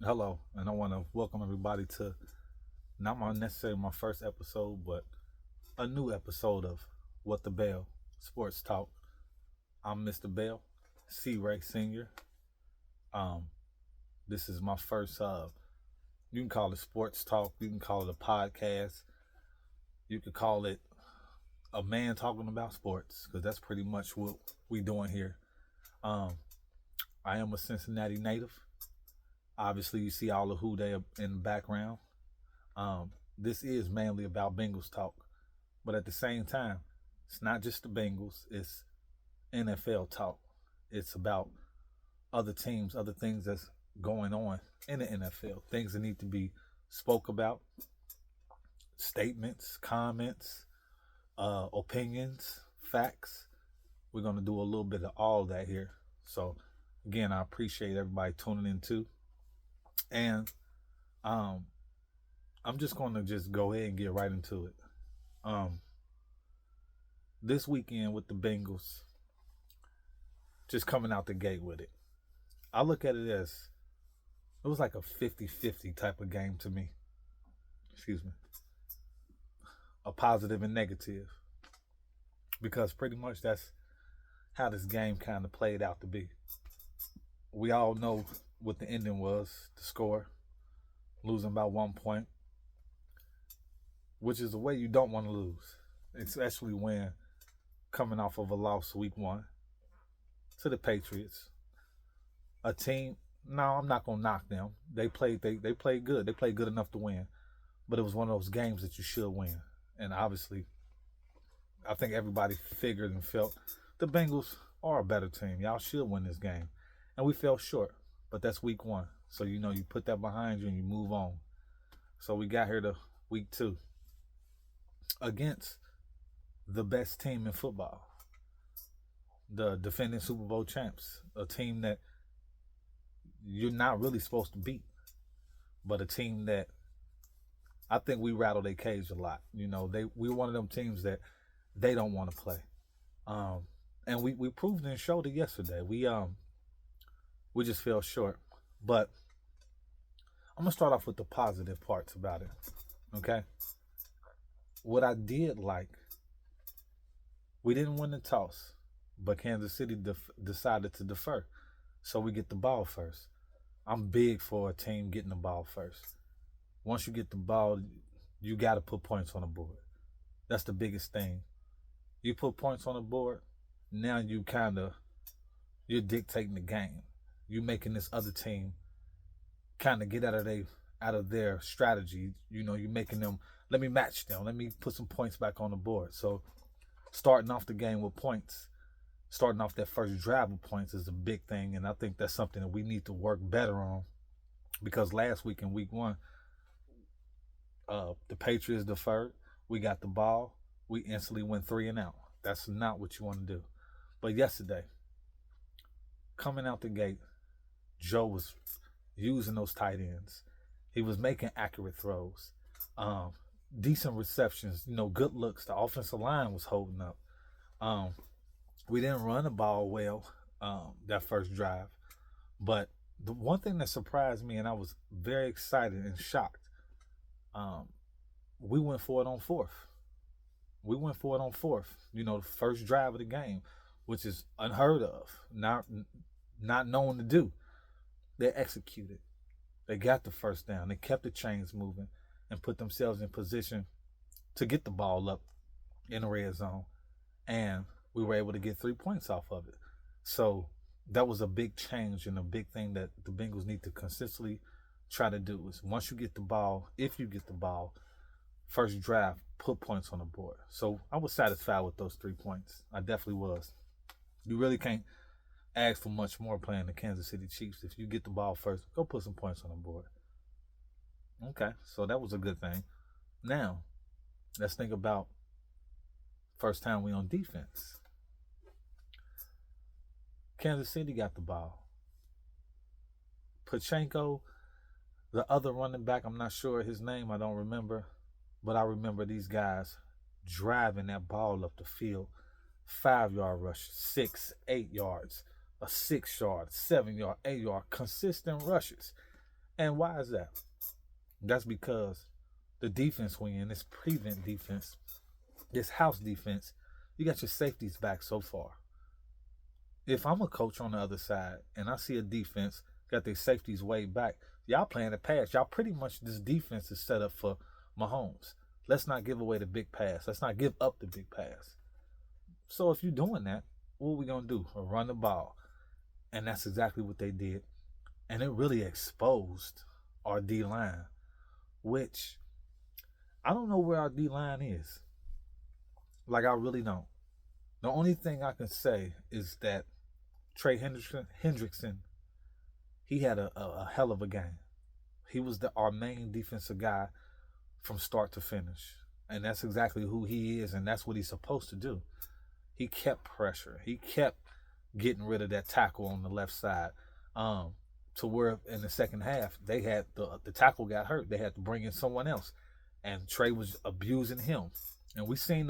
Hello, and I want to welcome everybody to not my necessarily my first episode, but a new episode of What the Bell Sports Talk. I'm Mr. Bell, C. Ray Senior. Um, this is my first. You can call it sports talk. You can call it a podcast. You could call it a man talking about sports because that's pretty much what we doing here. Um, I am a Cincinnati native. Obviously, you see all the who they in the background. This is mainly about Bengals talk, but at the same time, it's not just the Bengals. It's NFL talk. It's about other teams, other things that's going on in the NFL, things that need to be spoke about, statements, comments, opinions, facts. We're gonna do a little bit of all that here. So again, I appreciate everybody tuning in too, and um, I'm just gonna just go ahead and get right into it. Um, this weekend with the Bengals, just coming out the gate with it. I look at it as it was like a 50-50 type of game to me. Excuse me. A positive and negative. Because pretty much that's how this game kind of played out to be. We all know what the ending was, the score, losing by 1 point, which is the way you don't want to lose, especially when coming off of a loss week 1 to the Patriots. A team, no, I'm not gonna knock them. They played good. They played good enough to win. But it was one of those games that you should win. And obviously, I think everybody figured and felt the Bengals are a better team. Y'all should win this game. And we fell short. But that's week 1. So you put that behind you and you move on. So we got here to week 2 against the best team in football. The defending Super Bowl champs. A team that you're not really supposed to beat. But a team that I think we rattle their cage a lot. We're one of them teams that they don't want to play. Um, and we proved and showed it yesterday. We just fell short. But I'm gonna start off with the positive parts about it. Okay. What I did like, we didn't win the toss, but Kansas City decided to defer, so we get the ball first. I'm big for a team getting the ball first. Once you get the ball, you got to put points on the board. That's the biggest thing. You put points on the board, now you're dictating the game. You making this other team kind of get out of their strategy. You're making them, let me match them. Let me put some points back on the board. So starting off the game with points, starting off that first drive with points is a big thing, and I think that's something that we need to work better on because last week in week 1, the Patriots deferred. We got the ball. We instantly went 3-and-out. That's not what you want to do. But yesterday, coming out the gate, Joe was using those tight ends. He was making accurate throws, um, decent receptions. Good looks. The offensive line was holding up. Um, we didn't run the ball well that first drive, but the one thing that surprised me, and I was very excited and shocked, um, we went for it on fourth. We went for it on fourth. The first drive of the game, which is unheard of, not known to do. They executed. They got the first down. They kept the chains moving and put themselves in position to get the ball up in the red zone. And we were able to get 3 points off of it. So that was a big change and a big thing that the Bengals need to consistently try to do is once you get the ball, if you get the ball, first drive, put points on the board. So I was satisfied with those 3 points. I definitely was. You really can't ask for much more playing the Kansas City Chiefs. If you get the ball first, go put some points on the board. Okay, so that was a good thing. Now, let's think about first time we on defense. Kansas City got the ball. Pachenko, the other running back, I'm not sure his name, I don't remember, but I remember these guys driving that ball up the field. 5 yard rush, 6, 8 yards, a 6 yard, 7 yard, 8 yard, consistent rushes. And why is that? That's because the defense win, this prevent defense, this house defense, you got your safeties back so far. If I'm a coach on the other side and I see a defense got their safeties way back, y'all playing the pass. Y'all pretty much, this defense is set up for Mahomes. Let's not give away the big pass. Let's not give up the big pass. So if you're doing that, what are we gonna do? Run the ball. And that's exactly what they did. And it really exposed our D line, which I don't know where our D line is. Like, I really don't. The only thing I can say is that Trey Hendrickson, he had a hell of a game. He was our main defensive guy from start to finish. And that's exactly who he is, and that's what he's supposed to do. He kept pressure. He kept getting rid of that tackle on the left side. To where in the second half, they had the tackle got hurt. They had to bring in someone else. And Trey was abusing him. And we seen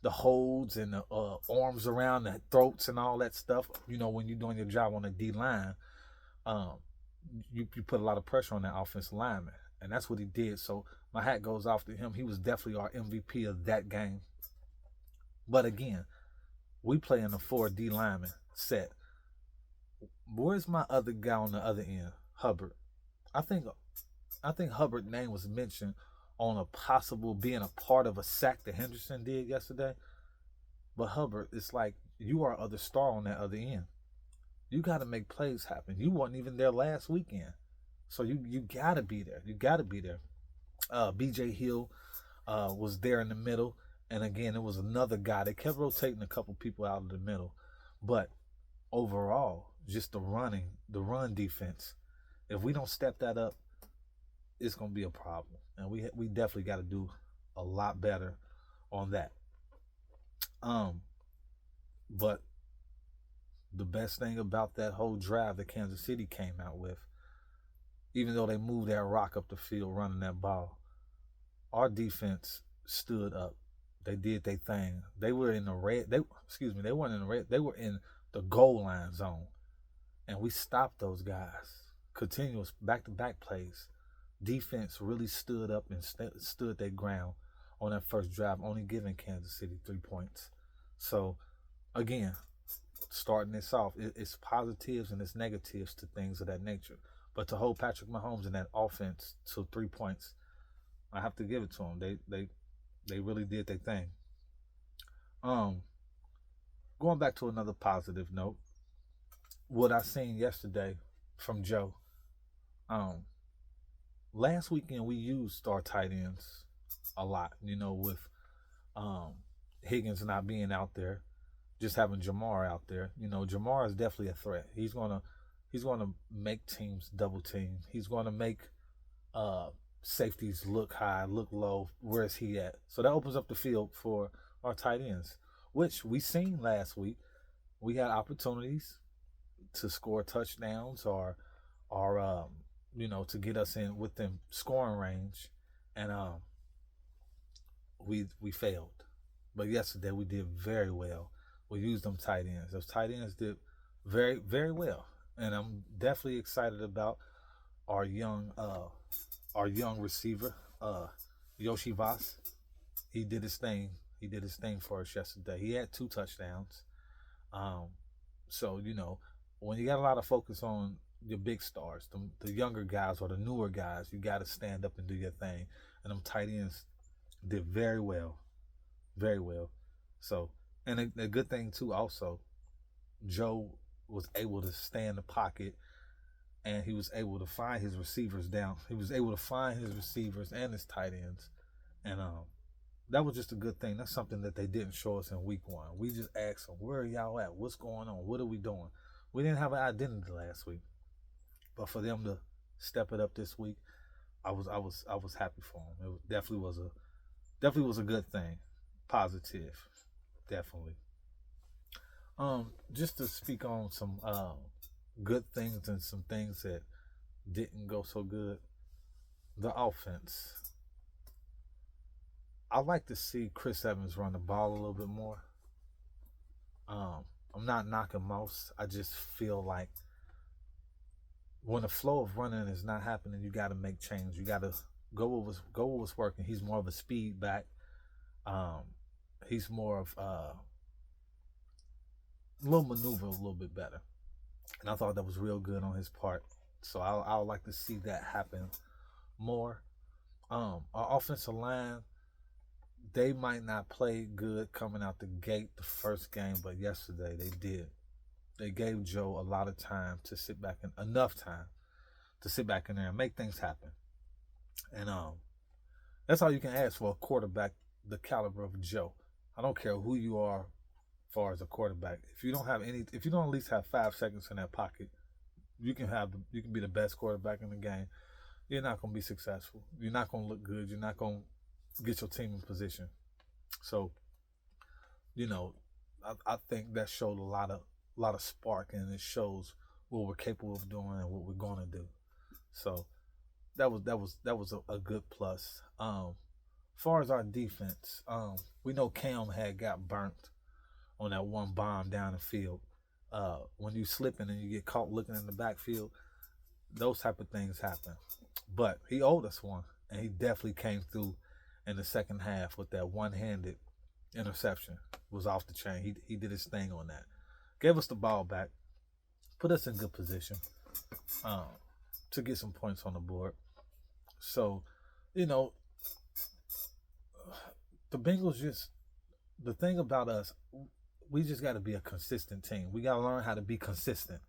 the holds and the arms around the throats and all that stuff. You know, when you're doing your job on the D line, you put a lot of pressure on that offensive lineman. And that's what he did. So my hat goes off to him. He was definitely our MVP of that game. But again, we play in a 4D lineman set. Where's my other guy on the other end? Hubbard. I think Hubbard's name was mentioned on a possible being a part of a sack that Henderson did yesterday. But Hubbard, it's like you are other star on that other end. You got to make plays happen. You weren't even there last weekend. So you got to be there. You got to be there. BJ Hill was there in the middle. And again, it was another guy. They kept rotating a couple people out of the middle. But overall, just the run defense, if we don't step that up, it's going to be a problem. And we definitely got to do a lot better on that. But the best thing about that whole drive that Kansas City came out with, even though they moved that rock up the field running that ball, our defense stood up. They did their thing. They were in the red. They weren't in the red. They were in the goal line zone, and we stopped those guys. Continuous back-to-back plays. Defense really stood up and stood their ground on that first drive, only giving Kansas City 3 points. So, again, starting this off, it's positives and it's negatives to things of that nature. But to hold Patrick Mahomes in that offense to 3 points, I have to give it to them. They really did their thing. Going back to another positive note, what I seen yesterday from Joe. Last weekend we used our tight ends a lot, with Higgins not being out there, just having Jamar out there. Jamar is definitely a threat. He's gonna make teams double team. He's gonna make safeties look high, look low. Where's he at? So that opens up the field for our tight ends, which we seen last week. We had opportunities to score touchdowns or to get us in within scoring range, and we failed. But yesterday we did very well. We used them tight ends. Those tight ends did very, very well, and I'm definitely excited about our young receiver, Yoshi Voss. He did his thing. He did his thing for us yesterday. He had 2 touchdowns. So when you got a lot of focus on your big stars, the younger guys or the newer guys, you got to stand up and do your thing. And them tight ends did very well, very well. So, and a good thing too, also, Joe was able to stay in the pocket, and he was able to find his receivers down. He was able to find his receivers and his tight ends, and that was just a good thing. That's something that they didn't show us in week 1. We just asked them, "Where are y'all at? What's going on? What are we doing?" We didn't have an identity last week, but for them to step it up this week, I was happy for them. It definitely was a good thing, positive, definitely. Just to speak on some good things and some things that didn't go so good. The offense. I like to see Chris Evans run the ball a little bit more. I'm not knocking most. I just feel like when the flow of running is not happening, you got to make change. You got to go with what's working. He's more of a speed back. Um, he's more of a little maneuver, a little bit better, and I thought that was real good on his part. So I would like to see that happen more. Our offensive line, they might not play good coming out the gate the first game, but yesterday they did. They gave Joe a lot of time to sit back in enough time to sit back in there and make things happen. And that's all you can ask for a quarterback the caliber of Joe. I don't care who you are as far as a quarterback. If you don't at least have 5 seconds in that pocket, you can be the best quarterback in the game. You're not going to be successful. You're not going to look good. You're not going to get your team in position. So, you know, I think that showed a lot of spark, and it shows what we're capable of doing and what we're going to do. So that was a good plus. As far as our defense, we know Cam had got burnt on that one bomb down the field. When you slipping and you get caught looking in the backfield, those type of things happen. But he owed us one, and he definitely came through in the second half with that one-handed interception. It was off the chain. He did his thing on that. Gave us the ball back, put us in good position to get some points on the board. So, you know, the Bengals the thing about us, we just got to be a consistent team. We got to learn how to be consistent.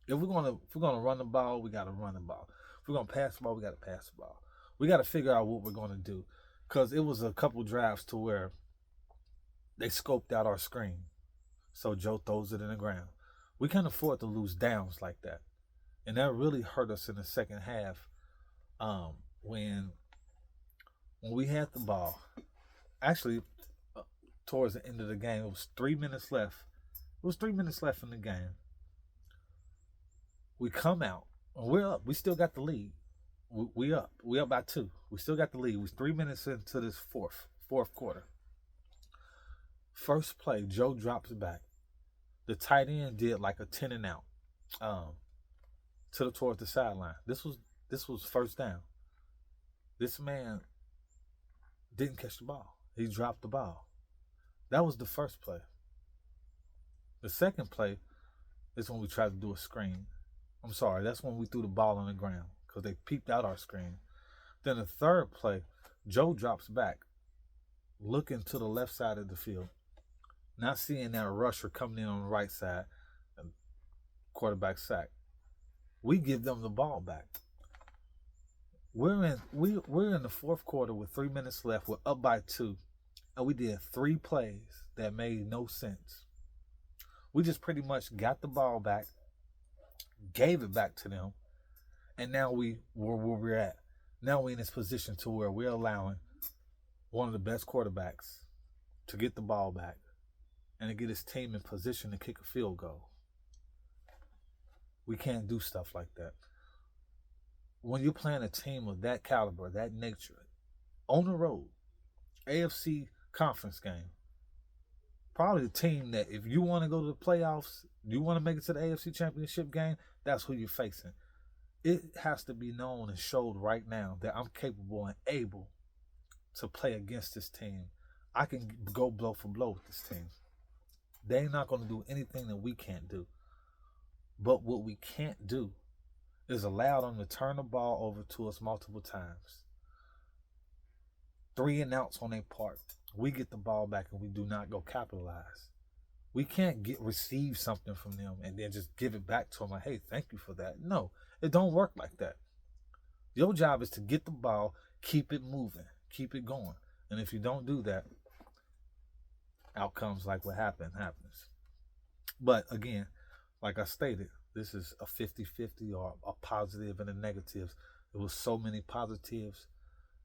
If we're gonna run the ball, we got to run the ball. If we're gonna pass the ball, we got to pass the ball. We got to figure out what we're gonna do, because it was a couple drives to where they scoped out our screen, so Joe throws it in the ground. We can't afford to lose downs like that, and that really hurt us in the second half. When we had the ball, actually, towards the end of the game, it was 3 minutes left. It was 3 minutes left in the game. We come out, and we're up. We still got the lead. We up. We up by 2. We still got the lead. We 3 minutes into this fourth quarter. First play, Joe drops back. The tight end did like a 10 and out, towards the sideline. This was first down. This man didn't catch the ball. He dropped the ball. That was the first play. The second play is when we tried to do a screen. I'm sorry, that's when we threw the ball on the ground because they peeped out our screen. Then the third play, Joe drops back, looking to the left side of the field, not seeing that rusher coming in on the right side, and quarterback sack. We give them the ball back. We're in the fourth quarter with 3 minutes left. We're up by 2, and we did 3 plays that made no sense. We just pretty much got the ball back, gave it back to them, and now where we're at. Now we're in this position to where we're allowing one of the best quarterbacks to get the ball back and to get his team in position to kick a field goal. We can't do stuff like that. When you're playing a team of that caliber, that nature, on the road, AFC conference game, probably the team that if you want to go to the playoffs, you want to make it to the AFC championship game, that's who you're facing. It has to be known and showed right now that I'm capable and able to play against this team. I can go blow for blow with this team. They're not going to do anything that we can't do. But what we can't do is allow them to turn the ball over to us multiple times. 3 and outs on their part. We get the ball back and we do not go capitalize. We can't receive something from them and then just give it back to them like, hey, thank you for that. No, it don't work like that. Your job is to get the ball, keep it moving, keep it going. And if you don't do that, outcomes like what happens. But again, like I stated, this is a 50-50 or a positive and a negative. It was so many positives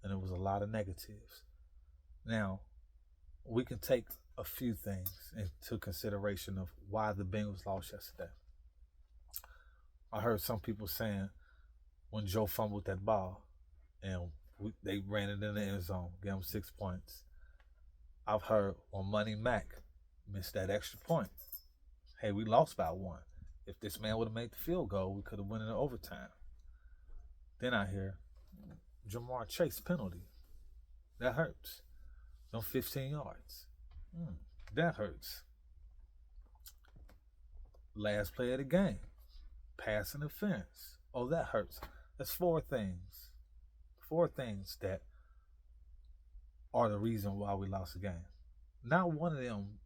and it was a lot of negatives. Now, we can take a few things into consideration of why the Bengals lost yesterday. I heard some people saying when Joe fumbled that ball and they ran it in the end zone, gave him 6 points. I've heard when Money Mac missed that extra point, hey, we lost by 1. If this man would have made the field goal, we could have won in overtime. Then I hear Jamar Chase penalty. That hurts. No 15 yards. That hurts. Last play of the game. Pass interference. Oh, that hurts. That's four things. Four things that are the reason why we lost the game. Not one of them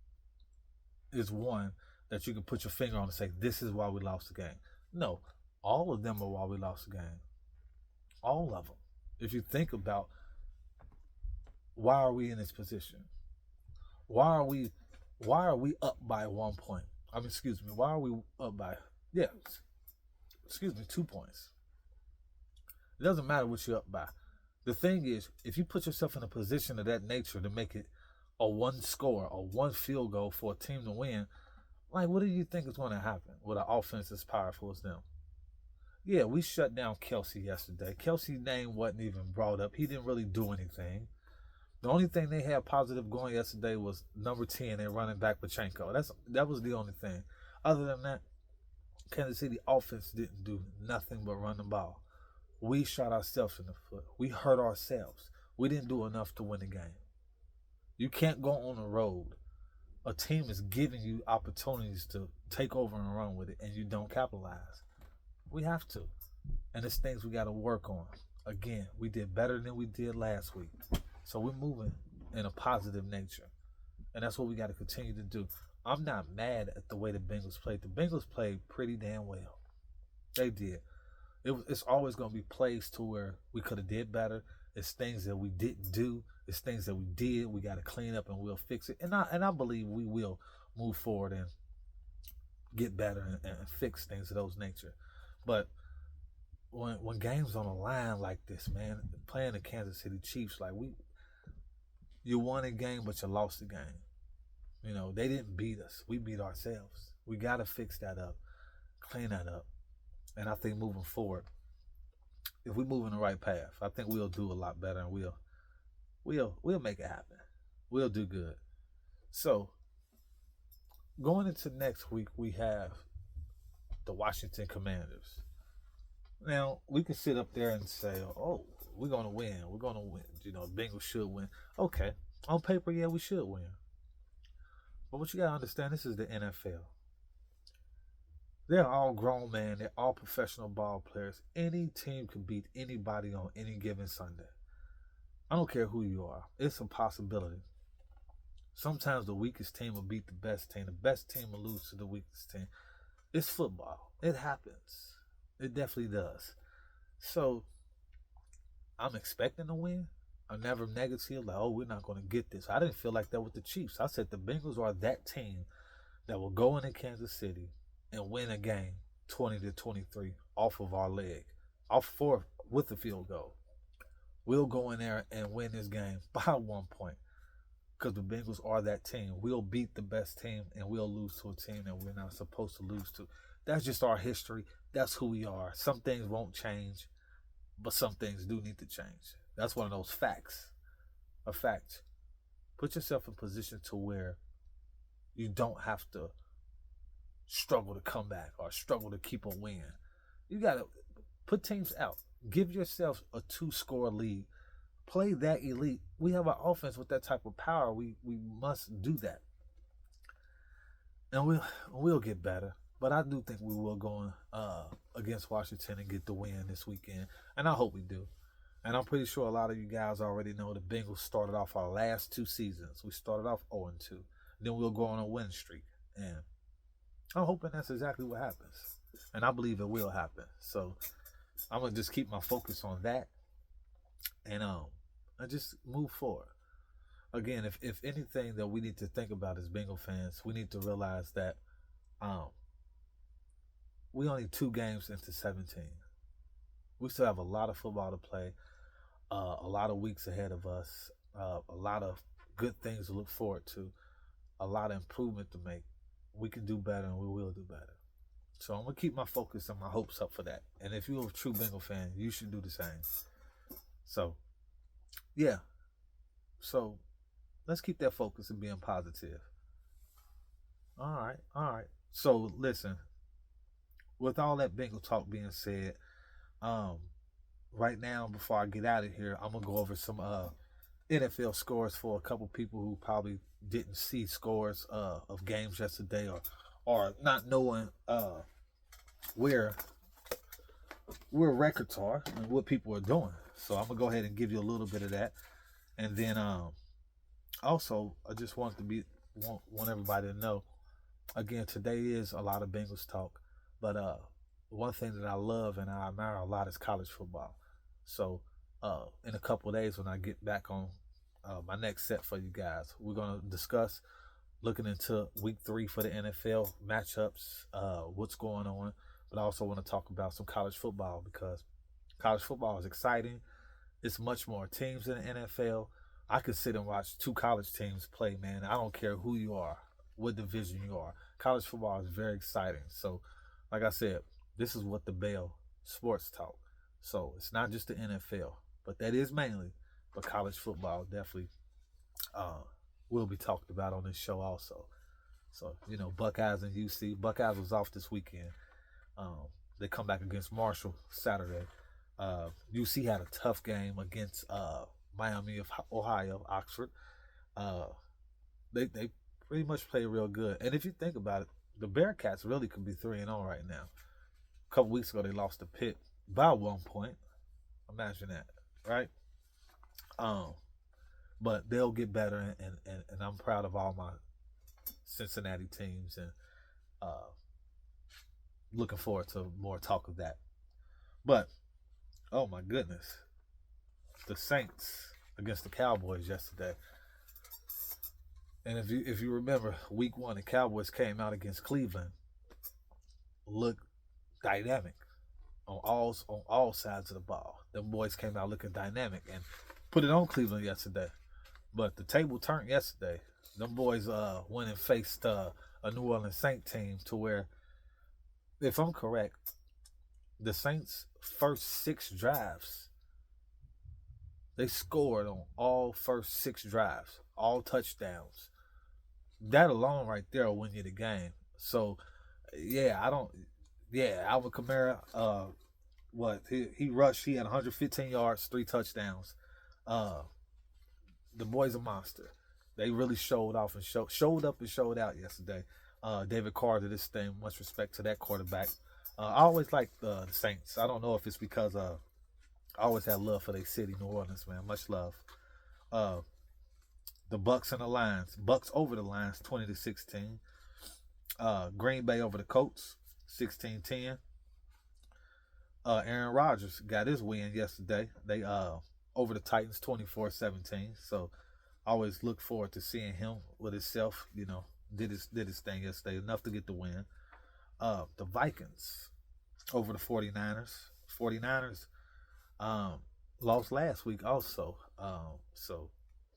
is one that you can put your finger on and say, this is why we lost the game. No, all of them are why we lost the game. All of them. If you think about why are we in this position? Why are we up by 1 point? Why are we up by 2 points? It doesn't matter what you're up by. The thing is, if you put yourself in a position of that nature to make it a one score or one field goal for a team to win, like, what do you think is going to happen with an offense as powerful as them? Yeah, we shut down Kelsey yesterday. Kelsey's name wasn't even brought up. He didn't really do anything. The only thing they had positive going yesterday was number 10 and running back Pachenko. That was the only thing. Other than that, Kansas City offense didn't do nothing but run the ball. We shot ourselves in the foot. We hurt ourselves. We didn't do enough to win the game. You can't go on the road. A team is giving you opportunities to take over and run with it, and you don't capitalize. We have to. And it's things we got to work on. Again, we did better than we did last week. So we're moving in a positive nature. And that's what we got to continue to do. I'm not mad at the way the Bengals played. The Bengals played pretty damn well. They did. It's always going to be plays to where we could have did better. It's things that we didn't do. It's things that we did. We got to clean up and we'll fix it. And I believe we will move forward and get better and fix things of those nature. But when games on the line like this, man, playing the Kansas City Chiefs, like you won a game, but you lost the game. You know, they didn't beat us. We beat ourselves. We got to fix that up, clean that up. And I think moving forward, if we move in the right path, I think we'll do a lot better and we'll make it happen. We'll do good. So, going into next week, we have the Washington Commanders. Now, we can sit up there and say, oh, we're going to win. We're going to win. You know, Bengals should win. Okay. On paper, yeah, we should win. But what you got to understand, this is the NFL. They're all grown men. They're all professional ball players. Any team can beat anybody on any given Sunday. I don't care who you are. It's a possibility. Sometimes the weakest team will beat the best team. The best team will lose to the weakest team. It's football. It happens. It definitely does. So, I'm expecting to win. I'm never negative, like, oh, we're not going to get this. I didn't feel like that with the Chiefs. I said the Bengals are that team that will go into Kansas City and win a game 20-23 off of our leg, with the field goal. We'll go in there and win this game by 1 point because the Bengals are that team. We'll beat the best team and we'll lose to a team that we're not supposed to lose to. That's just our history. That's who we are. Some things won't change, but some things do need to change. That's one of those facts. A fact. Put yourself in a position to where you don't have to struggle to come back or struggle to keep a win. You got to put teams out. Give yourself a 2-score lead. Play that elite. We have an offense with that type of power. We must do that. And we'll get better. But I do think we will go against Washington and get the win this weekend. And I hope we do. And I'm pretty sure a lot of you guys already know the Bengals started off our last 2 seasons. We started off 0-2. Then we'll go on a win streak. And I'm hoping that's exactly what happens. And I believe it will happen. So I'm going to just keep my focus on that. And just move forward. Again, if anything that we need to think about as Bengal fans, we need to realize that we only 2 games into 17. We still have a lot of football to play. A lot of weeks ahead of us, a lot of good things to look forward to, a lot of improvement to make. We can do better and we will do better. So I'm going to keep my focus and my hopes up for that. And if you're a true Bengal fan, you should do the same. So, yeah. So, let's keep that focus and being positive. All right. So, listen, with all that Bengal talk being said, right now, before I get out of here, I'm gonna go over some NFL scores for a couple people who probably didn't see scores of games yesterday, or not knowing where records are and what people are doing. So I'm gonna go ahead and give you a little bit of that, and then also I just want everybody to know again, today is a lot of Bengals talk, but one thing that I love and I admire a lot is college football. So in a couple of days when I get back on my next set for you guys, we're gonna discuss looking into week 3 for the NFL matchups, what's going on, but I also want to talk about some college football because college football is exciting. It's much more teams in the NFL. I could sit and watch 2 college teams play, man. I don't care who you are, what division you are. College football is very exciting. So, like I said, this is what the Bell Sports Talk. So it's not just the NFL, but that is mainly. But college football definitely uh, will be talked about on this show also. So Buckeyes and UC. Buckeyes was off this weekend. Um, they come back against Marshall Saturday. UC had a tough game against Miami of Ohio, Oxford. Uh, they pretty much played real good. And if you think about it, the Bearcats really could be 3-0 right now. A couple weeks ago, they lost to Pitt by 1 point. Imagine that, right? Um, but they'll get better, and I'm proud of all my Cincinnati teams, and uh, looking forward to more talk of that. But oh my goodness, the Saints against the Cowboys yesterday. And if you remember, week 1, the Cowboys came out against Cleveland, looked dynamic on all sides of the ball. Them boys came out looking dynamic and put it on Cleveland yesterday. But the table turned yesterday. Them boys went and faced a New Orleans Saint team to where, if I'm correct, the Saints' first 6 drives, they scored on all first 6 drives, all touchdowns. That alone right there will win you the game. So, yeah, I don't. Yeah, Alvin Kamara. What he rushed? He had 115 yards, 3 touchdowns. Uh, the boy's a monster. They really showed off and showed up and showed out yesterday. David Carr did this thing. Much respect to that quarterback. I always liked the Saints. I don't know if it's because I always had love for their city, New Orleans, man. Much love. Uh, the Bucks and the Lions. Bucks over the Lions, 20-16. Green Bay over the Colts, 16-10. Aaron Rodgers got his win yesterday. They over the Titans, 24-17. So I always look forward to seeing him with himself. Did his thing yesterday, enough to get the win. The Vikings over the 49ers. 49ers lost last week also. So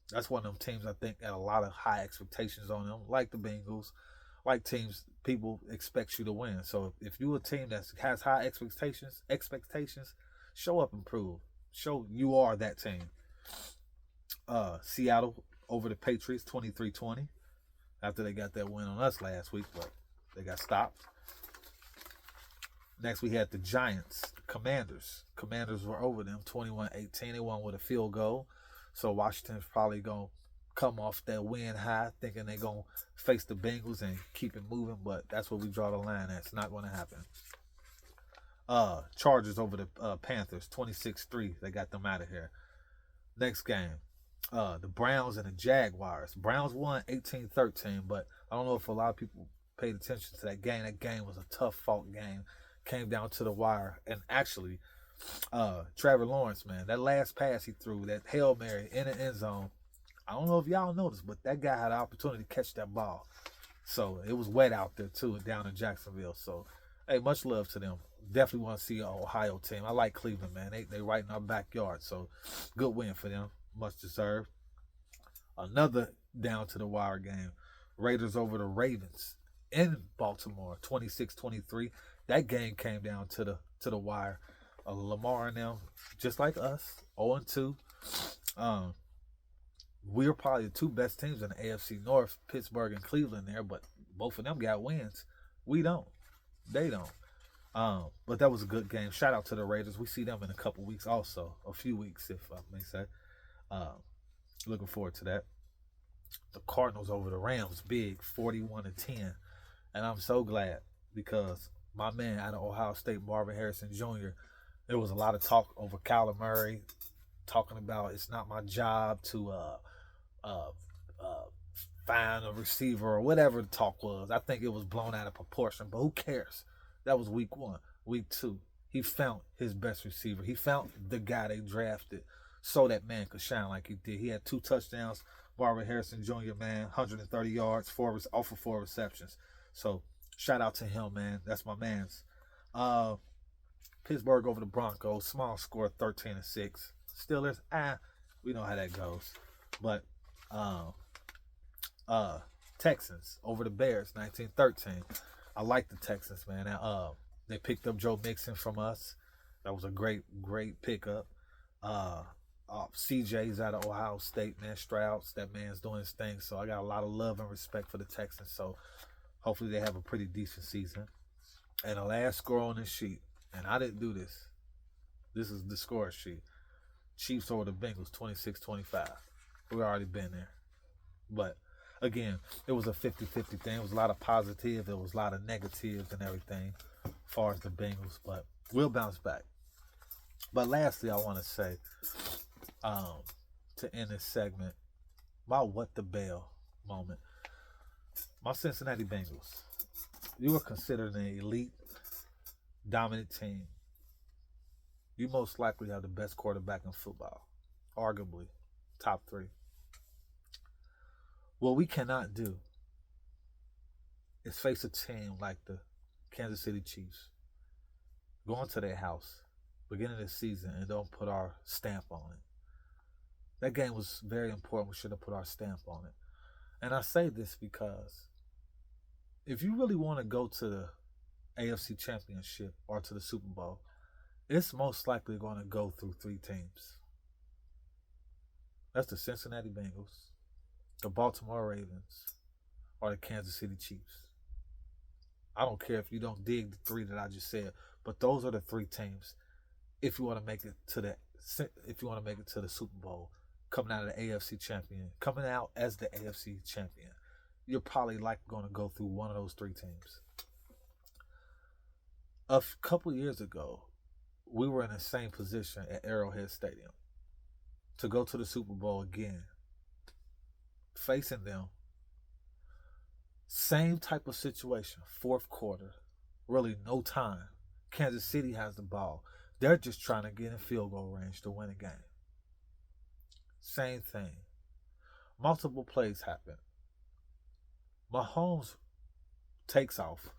that's one of them teams I think had a lot of high expectations on them, like the Bengals, like teams people expect you to win. So if you're a team that has high expectations, show up and prove. Show you are that team. Seattle over the Patriots, 23-20. After they got that win on us last week, but they got stopped. Next, we had the Giants, Commanders. Commanders were over them, 21-18. They won with a field goal. So Washington's probably going to come off that win high, thinking they're going to face the Bengals and keep it moving, but that's where we draw the line at. It's not going to happen. Chargers over the Panthers, 26-3. They got them out of here. Next game, the Browns and the Jaguars. Browns won 18-13, but I don't know if a lot of people paid attention to that game. That game was a tough fought game. Came down to the wire. And actually, Trevor Lawrence, man, that last pass he threw, that Hail Mary in the end zone, I don't know if y'all noticed, but that guy had an opportunity to catch that ball. So it was wet out there too, down in Jacksonville. So, hey, much love to them. Definitely want to see an Ohio team. I like Cleveland, man. They right in our backyard. So good win for them. Much deserved. Another down to the wire game. Raiders over the Ravens in Baltimore, 26-23. That game came down to the wire. Lamar and them, just like us, 0-2. We're probably the 2 best teams in the AFC North, Pittsburgh and Cleveland there, but both of them got wins. We don't. They don't. But that was a good game. Shout out to the Raiders. We see them in a couple weeks, also a few weeks, if I may say. Um, Looking forward to that. The Cardinals over the Rams, big 41-10, and I'm so glad because my man out of Ohio State, Marvin Harrison Jr. There was a lot of talk over Kyler Murray, talking about it's not my job to uh, uh, find a receiver or whatever the talk was. I think it was blown out of proportion, but who cares? That was week one. Week two, he found his best receiver. He found the guy they drafted so that man could shine like he did. He had 2 touchdowns. Marvin Harrison Jr., man, 130 yards, off of 4 receptions. So shout out to him, man. That's my man's. Uh, Pittsburgh over the Broncos, small score, 13-6. Steelers, we know how that goes. But uh, uh, Texans over the Bears, 19-13. I like the Texans, man. They picked up Joe Mixon from us. That was a great pickup. CJ's out of Ohio State, man. Strouds, that man's doing his thing. So I got a lot of love and respect for the Texans. So hopefully they have a pretty decent season. And the last score on this sheet, and I didn't do this. This is the score sheet. Chiefs over the Bengals, 26-25. We've already been there. But again, it was a 50-50 thing. It was a lot of positive. There was a lot of negatives and everything as far as the Bengals. But we'll bounce back. But lastly, I want to say, to end this segment, my what the bell moment. My Cincinnati Bengals. You are considered an elite, dominant team. You most likely have the best quarterback in football. Arguably, top 3. What we cannot do is face a team like the Kansas City Chiefs, go into their house, beginning of the season, and don't put our stamp on it. That game was very important. We should have put our stamp on it. And I say this because if you really want to go to the AFC Championship or to the Super Bowl, it's most likely going to go through 3 teams. That's the Cincinnati Bengals, the Baltimore Ravens, or the Kansas City Chiefs. I don't care if you don't dig the 3 that I just said, but those are the 3 teams. If you want to make it to the Super Bowl, coming out of the AFC champion, coming out as the AFC champion, you're probably going to go through one of those 3 teams. A couple years ago, we were in the same position at Arrowhead Stadium to go to the Super Bowl again, facing them. Same type of situation, 4th quarter, really no time. Kansas City has the ball. They're just trying to get in field goal range to win a game. Same thing. Multiple plays happen. Mahomes takes off.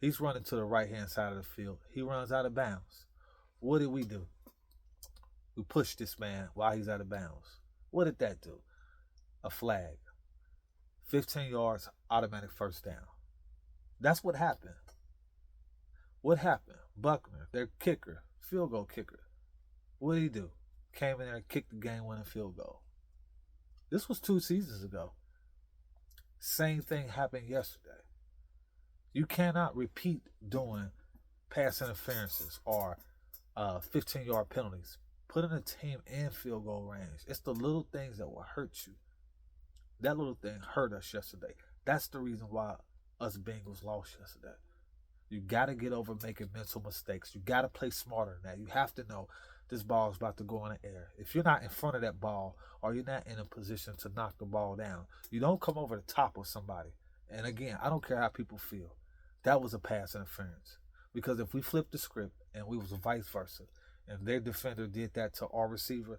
He's running to the right-hand side of the field. He runs out of bounds. What did we do? We pushed this man while he's out of bounds. What did that do? A flag. 15 yards, automatic first down. That's what happened. What happened? Buckner, their kicker, field goal kicker. What did he do? Came in there and kicked the game-winning field goal. This was 2 seasons ago. Same thing happened yesterday. You cannot repeat doing pass interferences or 15-yard penalties. Putting a team in field goal range. It's the little things that will hurt you. That little thing hurt us yesterday. That's the reason why us Bengals lost yesterday. You got to get over making mental mistakes. You got to play smarter than that. You have to know this ball is about to go in the air. If you're not in front of that ball or you're not in a position to knock the ball down, you don't come over the top of somebody. And again, I don't care how people feel. That was a pass interference. Because if we flipped the script and we was vice versa, and their defender did that to our receiver,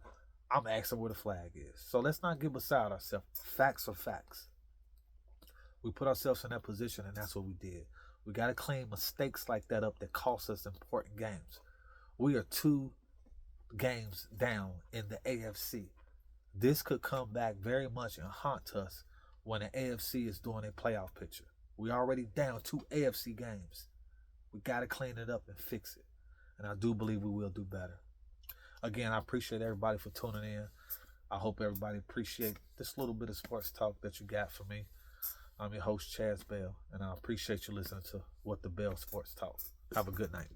I'm asking where the flag is. So let's not get beside ourselves. Facts are facts. We put ourselves in that position, and that's what we did. We got to clean mistakes like that up that cost us important games. We are 2 games down in the AFC. This could come back very much and haunt us when the AFC is doing a playoff picture. We already down 2 AFC games. We got to clean it up and fix it. And I do believe we will do better. Again, I appreciate everybody for tuning in. I hope everybody appreciate this little bit of sports talk that you got for me. I'm your host, Chaz Bell, and I appreciate you listening to What the Bell Sports Talk. Have a good night.